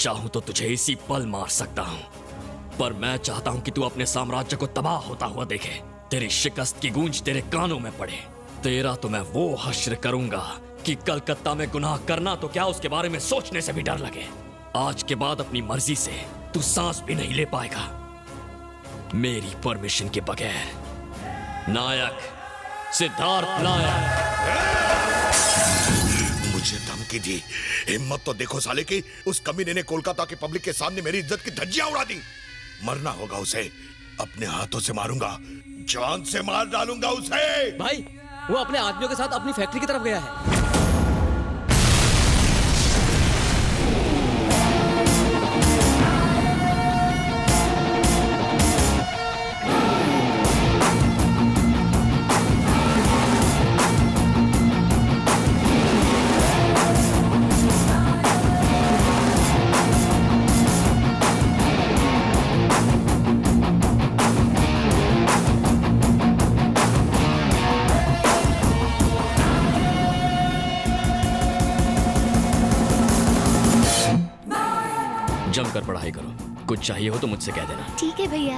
चाहूं तो तुझे इसी पल मार सकता हूं, पर मैं चाहता हूं कि तू अपने साम्राज्य को तबाह होता हुआ देखे, तेरी शिकस्त की गूंज तेरे कानों में पड़े। तेरा तो मैं वो हश्र करूंगा कि कलकत्ता में गुनाह करना तो क्या, उसके बारे में सोचने से भी डर लगे। आज के बाद अपनी मर्जी से तू सांस भी नहीं ले पाएगा मेरी परमिशन के बगैर। नायक, सिद्धार्थ नायक। मुझे धमकी दी, हिम्मत तो देखो साले की। उस कमीने ने कोलकाता के पब्लिक के सामने मेरी इज्जत की धज्जियां उड़ा दी। मरना होगा उसे, अपने हाथों से मारूंगा, जान से मार डालूंगा उसे। भाई, वो अपने आदमियों के साथ अपनी फैक्ट्री की तरफ गया है। जमकर पढ़ाई करो, कुछ चाहिए हो तो मुझसे कह देना। ठीक है भैया।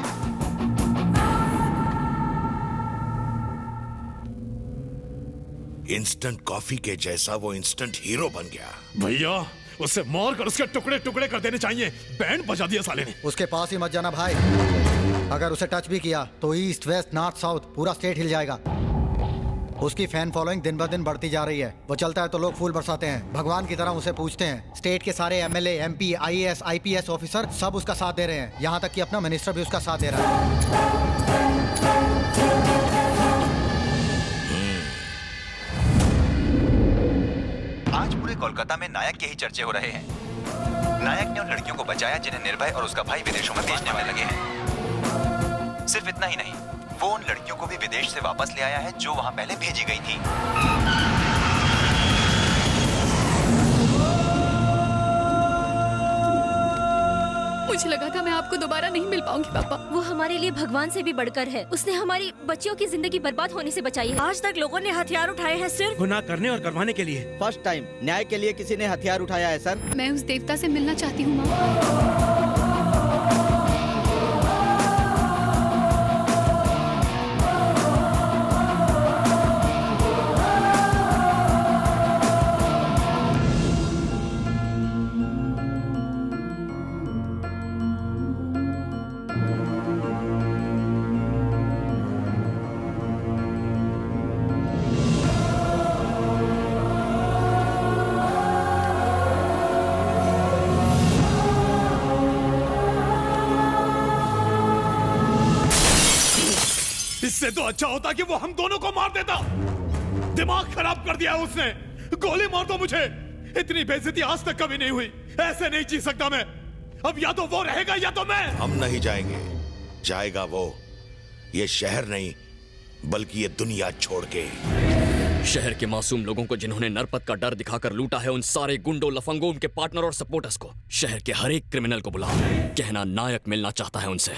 इंस्टेंट कॉफी के जैसा वो इंस्टेंट हीरो बन गया। भैया, उसे मार कर उसके टुकड़े टुकड़े कर देने चाहिए। बैंड बजा दिया साले ने। उसके पास ही मत जाना भाई, अगर उसे टच भी किया तो ईस्ट वेस्ट नॉर्थ साउथ पूरा स्टेट हिल जाएगा। उसकी फैन फॉलोइंग दिन ब दिन बढ़ती जा रही है। वो चलता है तो लोग फूल बरसाते हैं, भगवान की तरह उसे पूजते हैं। स्टेट के सारे MLA, MP, IAS, IPS officer सब उसका साथ दे रहे हैं, यहाँ तक कि अपना मिनिस्टर भी उसका साथ दे रहा है। आज पूरे कोलकाता में नायक के ही चर्चे हो रहे हैं। नायक ने उन लड़कियों को बचाया जिन्हें निर्भय और उसका भाई विदेशों में भेजने में लगे हैं। सिर्फ इतना ही नहीं, वो उन लड़कियों को भी विदेश से वापस ले आया है जो वहां पहले भेजी गई थी। मुझे लगा था मैं आपको दोबारा नहीं मिल पाऊंगी पापा। वो हमारे लिए भगवान से भी बढ़कर है। उसने हमारी बच्चियों की जिंदगी बर्बाद होने से बचाई है। आज तक लोगों ने हथियार उठाए हैं सिर्फ गुनाह करने और करवाने के लिए। फर्स्ट टाइम न्याय के लिए किसी ने हथियार उठाया है सर। मैं उस देवता से मिलना चाहती हूँ माँ। इससे तो अच्छा होता कि वो हम दोनों को मार देता। दिमाग खराब कर दिया उसने। गोली मार दो मुझे। इतनी बेइज्जती आज तक कभी नहीं हुई। ऐसे नहीं जी सकता मैं। अब या तो वो रहेगा या तो मैं। हम नहीं जाएंगे, जाएगा वो। ये शहर नहीं बल्कि ये दुनिया छोड़ के। शहर के मासूम लोगों को जिन्होंने नरपत का डर दिखाकर लूटा है, उन सारे गुंडों, लफंगों, उनके पार्टनर और सपोर्टर्स को, शहर के हर एक क्रिमिनल को बुलाओ। कहना नायक मिलना चाहता है उनसे।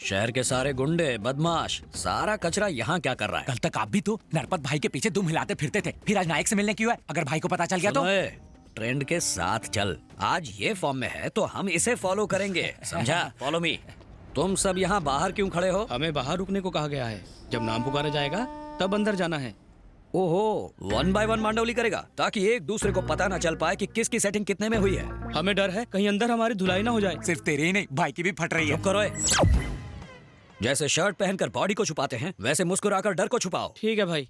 शहर के सारे गुंडे, बदमाश, सारा कचरा यहाँ क्या कर रहा है? कल तक आप भी तो नरपत भाई के पीछे दुम हिलाते फिरते थे, फिर आज नायक से मिलने क्यों है? अगर भाई को पता चल गया तो? ट्रेंड के साथ चल। आज ये फॉर्म में है तो हम इसे फॉलो करेंगे, समझा? Follow me. तुम सब यहाँ बाहर क्यों खड़े हो? हमें बाहर रुकने को कहा गया है। जब नाम पुकारा जाएगा तब अंदर जाना है। ओहो, 1 बाय 1 मांडवली करेगा ताकि एक दूसरे को पता ना चल पाए कि किसकी सेटिंग कितने में हुई है। हमें डर है कहीं अंदर हमारी धुलाई ना हो जाए। सिर्फ तेरी ही नहीं, भाई की भी फट रही है। चुप करो। जैसे शर्ट पहनकर बॉडी को छुपाते हैं, वैसे मुस्कुराकर डर को छुपाओ। ठीक है भाई।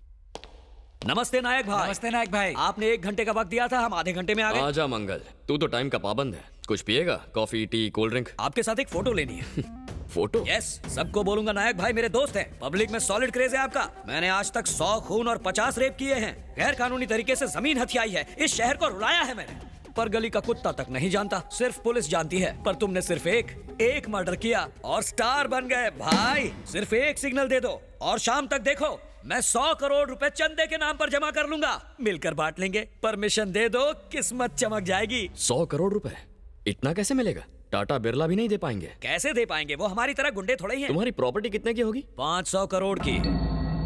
नमस्ते नायक भाई। नमस्ते नायक भाई। आपने 1 घंटे का वक्त दिया था, हम आधे घंटे में आ गए। आजा मंगल, तू तो टाइम का पाबंद है। कुछ पिएगा? Coffee, T, cold drink? आपके साथ एक फोटो लेनी है। फोटो? यस, सबको बोलूंगा नायक भाई मेरे दोस्त हैं। पब्लिक में सॉलिड क्रेज है आपका। मैंने आज तक 100 खून और 50 रेप किए हैं। गैर कानूनी तरीके से जमीन हथियाई है। इस शहर को रुलाया है मैंने। पर गली का कुत्ता तक नहीं जानता, सिर्फ पुलिस जानती है। पर तुमने सिर्फ एक मर्डर किया और स्टार बन गए भाई। सिर्फ एक सिग्नल दे दो और शाम तक देखो, मैं 100 करोड़ रुपए चंदे के नाम पर जमा कर लूंगा। मिलकर बांट लेंगे। परमिशन दे दो, किस्मत चमक जाएगी। 100 करोड़ रुपए? इतना कैसे मिलेगा? टाटा बिरला भी नहीं दे पाएंगे। कैसे दे पाएंगे? वो हमारी तरह गुंडे थोड़े ही हैं। तुम्हारी प्रॉपर्टी कितने की होगी? 500 करोड़ की।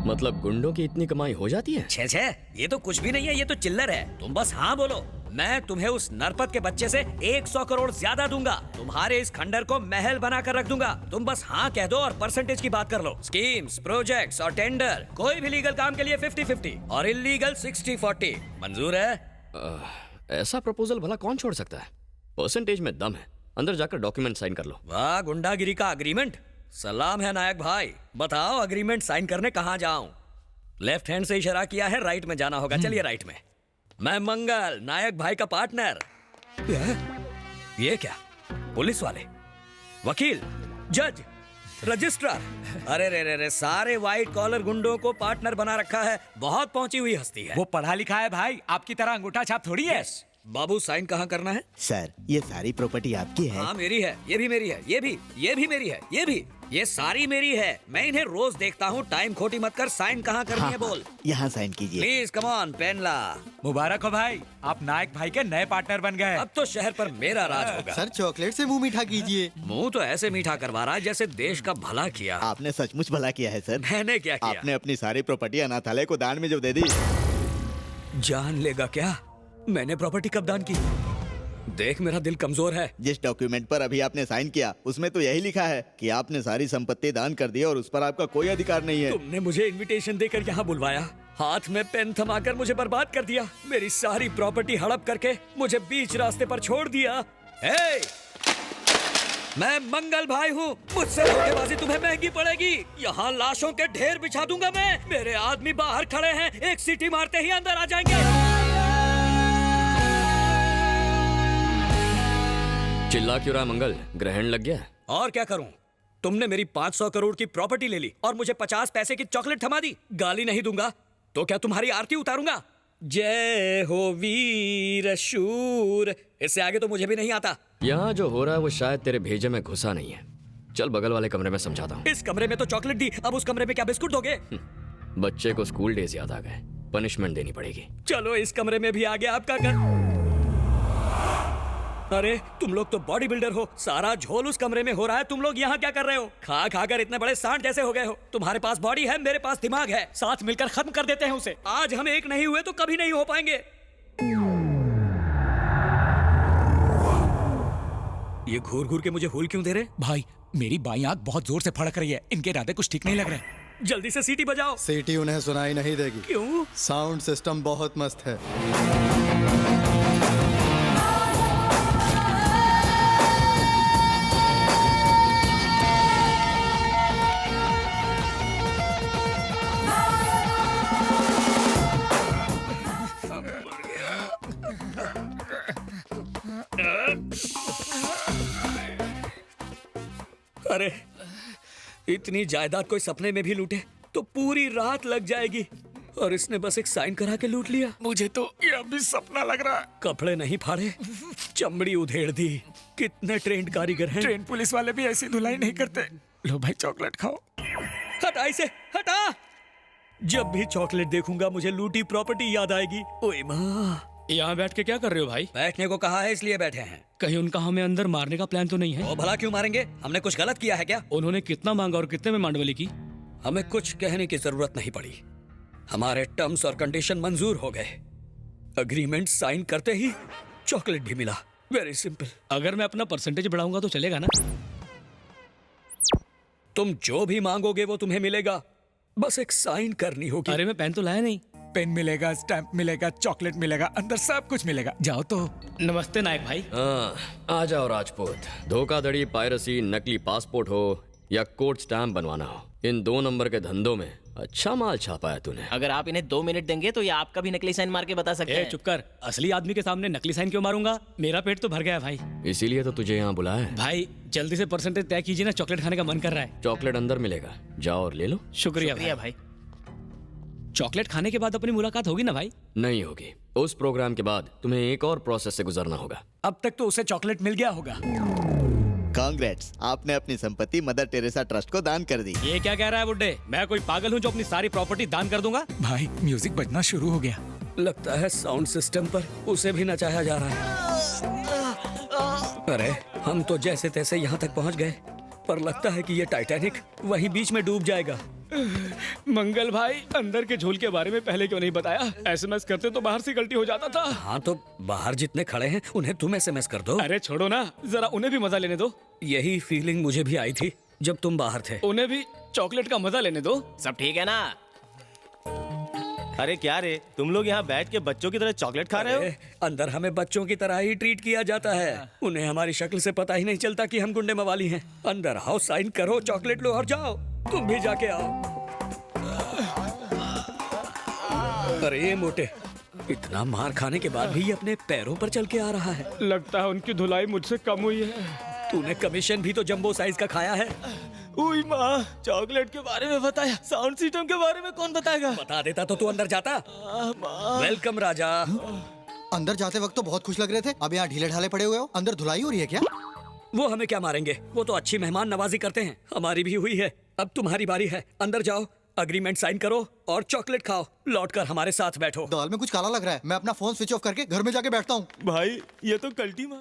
मतलब गुंडों की इतनी कमाई हो जाती है? छे छे, ये तो कुछ भी नहीं है, ये तो चिल्लर है। तुम बस हाँ बोलो, मैं तुम्हें उस नरपत के बच्चे से 100 करोड़ ज्यादा दूंगा। तुम्हारे इस खंडर को महल बना कर रख दूंगा। तुम बस हाँ कह दो और परसेंटेज की बात कर लो। स्कीम्स, प्रोजेक्ट्स और टेंडर, कोई भी लीगल काम के लिए 50-50 और इलीगल 60-40। मंजूर है? ऐसा प्रपोजल भला कौन छोड़ सकता है? परसेंटेज में दम है, अंदर जाकर डॉक्यूमेंट साइन कर लो। वाह, गुंडागिरी का अग्रीमेंट। सलाम है नायक भाई, बताओ अग्रीमेंट साइन करने कहाँ जाऊं? लेफ्ट हैंड से इशारा किया है, राइट में जाना होगा। चलिए राइट में। मैं मंगल, नायक भाई का पार्टनर। ये क्या? पुलिस वाले, वकील, जज, रजिस्ट्रार, अरे रे रे रे, सारे व्हाइट कॉलर गुंडों को पार्टनर बना रखा है। बहुत पहुंची हुई हस्ती है। वो पढ़ा लिखा है भाई, आपकी तरह अंगूठा छाप थोड़ी है। बाबू, साइन कहाँ करना है? सर, ये सारी प्रॉपर्टी आपकी है। हाँ मेरी है, ये भी मेरी है, ये भी मेरी है, ये सारी मेरी है। मैं इन्हें रोज देखता हूँ। टाइम खोटी मत कर, साइन कहाँ करनी है बोल। यहाँ साइन कीजिए। प्लीज कम ऑन, पेन ला। मुबारक हो भाई, आप नायक भाई के नए पार्टनर बन गए। अब तो शहर पर मेरा राज होगा। सर, चॉकलेट से मुंह मीठा कीजिए। मुंह तो ऐसे मीठा करवा रहा है जैसे देश का भला किया। आपने सचमुच भला किया है सर। मैंने क्या किया? आपने अपनी सारी प्रॉपर्टी अनाथालय को दान में जो दे दी। जान लेगा क्या मैंने प्रॉपर्टी कब दान की? देख, मेरा दिल कमजोर है। जिस डॉक्यूमेंट पर अभी आपने साइन किया उसमें तो यही लिखा है कि आपने सारी संपत्ति दान कर दी और उस पर आपका कोई अधिकार नहीं है। तुमने मुझे इनविटेशन देकर यहाँ बुलवाया, हाथ में पेन थमाकर मुझे बर्बाद कर दिया, मेरी सारी प्रॉपर्टी हड़प करके मुझे बीच रास्ते पर छोड़ दिया। हे! मैं मंगल भाई हूँ, मुझसे धोखेबाजी तुम्हें महंगी पड़ेगी। यहाँ लाशों के ढेर बिछा दूंगा मैं। मेरे आदमी बाहर खड़े हैं, एक सीटी मारते ही अंदर आ जाएंगे। चिल्ला क्यों रहा मंगल? ग्रहण लग गया? और क्या करूं? तुमने मेरी 500 करोड़ की प्रॉपर्टी ले ली और मुझे 50 पैसे की चॉकलेट थमा दी। गाली नहीं दूंगा तो क्या तुम्हारी आरती उतारूंगा? जय हो वीर शूर, इससे आगे तो मुझे भी नहीं आता। यहाँ जो हो रहा है वो शायद तेरे भेजे में घुसा नहीं है। चल बगल वाले कमरे में समझाता हूँ। इस कमरे में तो चॉकलेट दी, अब उस कमरे में क्या बिस्कुट दोगे? बच्चे को स्कूल डेज याद आ गए, पनिशमेंट देनी पड़ेगी। चलो इस कमरे में भी आ गया आपका घर। अरे तुम लोग तो बॉडी बिल्डर हो, सारा झोल उस कमरे में हो रहा है, तुम लोग यहाँ क्या कर रहे हो? खा खा कर इतने बड़े सांड जैसे हो गए हो। तुम्हारे पास बॉडी है, मेरे पास दिमाग है, साथ मिलकर खत्म कर देते हैं उसे। आज हम एक नहीं हुए तो कभी नहीं हो पाएंगे। ये घूर घूर के मुझे हुल क्यों दे रहे? भाई, मेरी बाई आंख बहुत जोर से फड़क रही है, इनके इरादे कुछ ठीक नहीं लग रहे। जल्दी से सीटी बजाओ। सीटी उन्हें सुनाई नहीं देगी। क्यों? साउंड सिस्टम बहुत मस्त है। अरे इतनी जायदाद कोई सपने में भी लूटे तो पूरी रात लग जाएगी, और इसने बस एक साइन करा के लूट लिया। मुझे तो ये अभी सपना लग रहा है। कपड़े नहीं फाड़े, चमड़ी उधेड़ दी। कितने ट्रेंड कारीगर हैं। ट्रेन पुलिस वाले भी ऐसी धुलाई नहीं करते। लो भाई, चॉकलेट खाओ। हटा इसे, हटा। जब भी चॉकलेट देखूंगा मुझे लूटी प्रॉपर्टी याद आएगी। ओए माँ, यहाँ बैठ के क्या कर रहे हो भाई? बैठने को कहा है इसलिए बैठे हैं। कहीं उनका हमें अंदर मारने का प्लान तो नहीं है? वो भला क्यों मारेंगे? हमने कुछ गलत किया है क्या? उन्होंने कितना मांगा और कितने में मांडवली की? हमें कुछ कहने की जरूरत नहीं पड़ी, हमारे टर्म्स और कंडीशन मंजूर हो गए। अग्रीमेंट साइन करते ही चॉकलेट भी मिला। Very simple. अगर मैं अपना परसेंटेज बढ़ाऊंगा तो चलेगा ना? तुम जो भी मांगोगे वो तुम्हें मिलेगा, बस एक साइन करनी होगी। अरे मैं पेन तो लाया नहीं। पेन मिलेगा, स्टैंप मिलेगा, चॉकलेट मिलेगा, अंदर सब कुछ मिलेगा। जाओ तो। नमस्ते नायक भाई। आ जाओ राजपूत। धोखाधड़ी, पायरेसी, नकली पासपोर्ट हो या कोर्ट स्टैम्प बनवाना हो, इन 2 नंबर के धंधों में अच्छा माल छापा है तूने। अगर आप इन्हें 2 मिनट देंगे तो ये आपका भी नकली साइन मार के बता सकते हैं। चुप कर, असली आदमी के सामने नकली साइन क्यों मारूंगा? मेरा पेट तो भर गया भाई। इसीलिए तो तुझे यहाँ बुलाया है। भाई जल्दी से परसेंटेज तय कीजिए ना, चॉकलेट खाने का मन कर रहा है। चॉकलेट अंदर मिलेगा, जाओ और ले लो। शुक्रिया भाई। चॉकलेट खाने के बाद अपनी मुलाकात होगी ना भाई? नहीं होगी। उस प्रोग्राम के बाद तुम्हें एक और प्रोसेस से गुजरना होगा। अब तक तो उसे चॉकलेट मिल गया होगा। कांग्रेट्स, आपने अपनी संपत्ति मदर टेरेसा ट्रस्ट को दान कर दी। ये क्या कह रहा है बुड्ढे? मैं कोई पागल हूँ जो अपनी सारी प्रॉपर्टी दान कर दूंगा? भाई म्यूजिक बजना शुरू हो गया। लगता है साउंड सिस्टम पर उसे भी नचाया जा रहा है। अरे हम तो जैसे तैसे यहाँ तक पहुँच गए, पर लगता है कि ये टाइटैनिक वहीं बीच में डूब जाएगा। मंगल भाई, अंदर के झोल के बारे में पहले क्यों नहीं बताया? एसएमएस करते तो बाहर से गलती हो जाता था। हाँ तो बाहर जितने खड़े हैं उन्हें तुम एसएमएस कर दो। अरे छोड़ो ना, जरा उन्हें भी मजा लेने दो। यही फीलिंग मुझे भी आई थी जब तुम बाहर थे। उन्हें भी चॉकलेट का मजा लेने दो। सब ठीक है ना? अरे क्या रे, तुम लोग यहाँ बैठ के बच्चों की तरह चॉकलेट खा रहे हो? अंदर हमें बच्चों की तरह ही ट्रीट किया जाता है। उन्हें हमारी शक्ल से पता ही नहीं चलता कि हम गुंडे मवाली हैं। अंदर आओ, साइन करो, चॉकलेट लो और जाओ। तुम भी जाके आओ। अरे ये मोटे, इतना मार खाने के बाद भी ये अपने पैरों पर चल के आ रहा है। लगता है उनकी धुलाई मुझसे कम हुई है। तूने कमीशन भी तो जंबो साइज का खाया है। उई माँ, चॉकलेट के बारे में बताया, साउंड सिस्टम के बारे में कौन बताएगा? बता देता तो तू अंदर जाता। वेलकम राजा। अंदर जाते वक्त तो बहुत खुश लग रहे थे, अब यहाँ ढीले ढाले पड़े हुए हो। अंदर धुलाई हो रही है क्या? वो हमें क्या मारेंगे, वो तो अच्छी मेहमान नवाजी करते हैं। हमारी भी हुई है, अब तुम्हारी बारी है। अंदर जाओ, अग्रीमेंट साइन करो और चॉकलेट खाओ। लौटकर हमारे साथ बैठो। दाल में कुछ काला लग रहा है। मैं अपना फोन स्विच ऑफ करके घर में जाके बैठता हूँ। भाई ये तो कल्टी मार